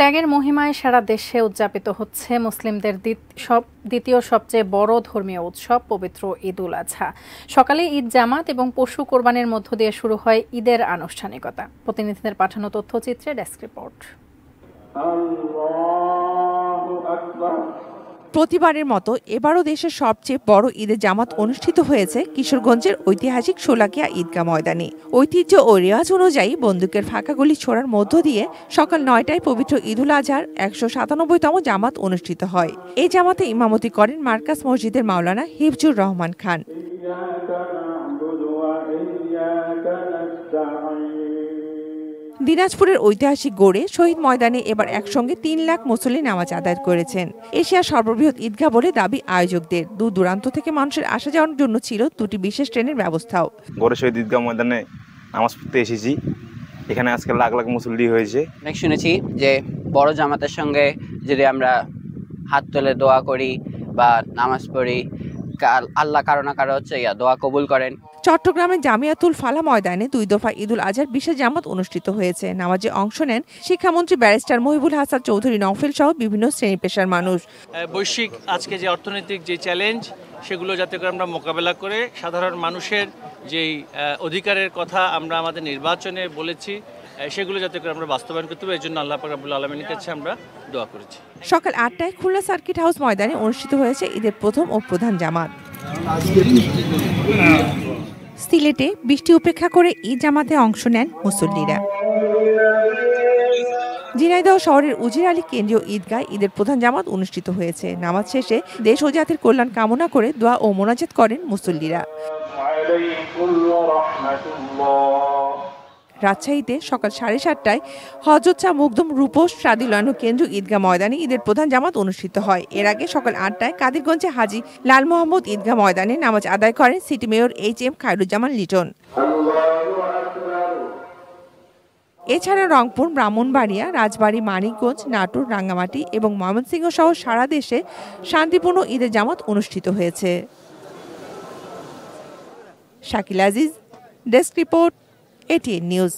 ত্যাগের মহিমায় সারা দেশে উদযাপিত হচ্ছে মুসলিমদের দ্বিতীয় সবচেয়ে বড় ধর্মীয় উৎসব পবিত্র ঈদুল আজহা। সকালে ঈদ জামাত এবং পশু কোরবানির মধ্য দিয়ে শুরু হয় ঈদের আনুষ্ঠানিকতা। প্রতিনিধিদের পাঠানো তথ্যচিত্রে ডেস্ক রিপোর্ট। প্রতিবারের মতো এবারও দেশের সবচেয়ে বড় ঈদের জামাত অনুষ্ঠিত হয়েছে কিশোরগঞ্জের ঐতিহাসিক শোলাকিয়া ঈদগাহ ময়দানে। ঐতিহ্য ও রেওয়াজ অনুযায়ী বন্দুকের ফাঁকা গুলি ছোড়ার মধ্য দিয়ে সকাল ৯টায় পবিত্র ঈদুল আজহার ১৯৭তম জামাত অনুষ্ঠিত হয়। এই জামাতে ইমামতি করেন মার্কাজ মসজিদের মাওলানা হিফজুর রহমান খান। দিনাজপুরের ঐতিহাসিক গড়ে শহীদ ময়দানে এবার একসঙ্গে ৩ লাখ মুসল্লি নামাজ আদায় করেছেন। এশিয়ার সর্ববৃহৎ ঈদগাহ বলে দাবি আয়োজকদের। দূর দূরান্ত থেকে মানুষের আসা যাওয়ার জন্য ছিল 2টি বিশেষ ট্রেনের ব্যবস্থাও। গড়ে শহীদ ঈদগাহ ময়দানে নামাজ পড়তে এসেছি। এখানে আজকে লাখ লাখ মুসল্লি হয়েছে। অনেক শুনেছি যে বড় জামাতের সঙ্গে যদি আমরা হাত তুলে দোয়া করি বা নামাজ পড়ি, আল্লাহ কারো না কারো দোয়া কবুল করেন। চট্টগ্রামের জামিয়াতুল ফালাহ ময়দানে 2 দফা ঈদুল আজহার বিশেষ জামাত অনুষ্ঠিত হয়েছে। নামাজে অংশ নেন শিক্ষামন্ত্রী ব্যারিস্টার মহিবুল হাসান চৌধুরী নওফেল সহ বিভিন্ন শ্রেণী পেশার মানুষ। বৈশ্বিক আজকে যে অর্থনৈতিক যে চ্যালেঞ্জ, সেগুলো যাতে করে আমরা মোকাবেলা করে সাধারণ মানুষের যেই অধিকারের কথা আমরা আমাদের নির্বাচনে বলেছি, সেগুলো যাতে করে আমরা বাস্তবায়ন করতে পারি, এই জন্য আল্লাহ পাক রব্বুল আলামিনের কাছে আমরা দোয়া করেছি। সকাল 8টায় খুলনা সার্কিট হাউস ময়দানে অনুষ্ঠিত হয়েছে ঈদের প্রথম ও প্রধান জামাত। সিলেটে বৃষ্টি উপেক্ষা করে ঈদ জামাতে অংশ নেন মুসল্লিরা। ঝিনাইদহ শহরের উজির আলী কেন্দ্রীয় ঈদগায় ঈদের প্রধান জামাত অনুষ্ঠিত হয়েছে। নামাজ শেষে দেশ ও জাতির কল্যাণ কামনা করে দোয়া ও মোনাজাত করেন মুসল্লিরা। রাজশাহীতে সকাল 7:30টায় হযরত শাহ মুকদুম রূপস শাদিলানহু কেন্দ্রীয় ঈদগাহ ময়দানে ঈদের প্রধান জামাত অনুষ্ঠিত হয়। এর আগে সকাল 8টায় কাদিরগঞ্জে হাজী লাল মোহাম্মদ ঈদগাহ ময়দানে নামাজ আদায় করেন city mayor HM Khairuzzaman Liton. এছাড়া রংপুর, ব্রাহ্মণবাড়িয়া, রাজবাড়ী, মানিকগঞ্জ, নাটোর, রাঙ্গামাটি এবং ময়মনসিংহ সহ সারা দেশে শান্তিপূর্ণ ঈদের জামাত অনুষ্ঠিত হয়েছে। Shakil Aziz, desk report, ATN news.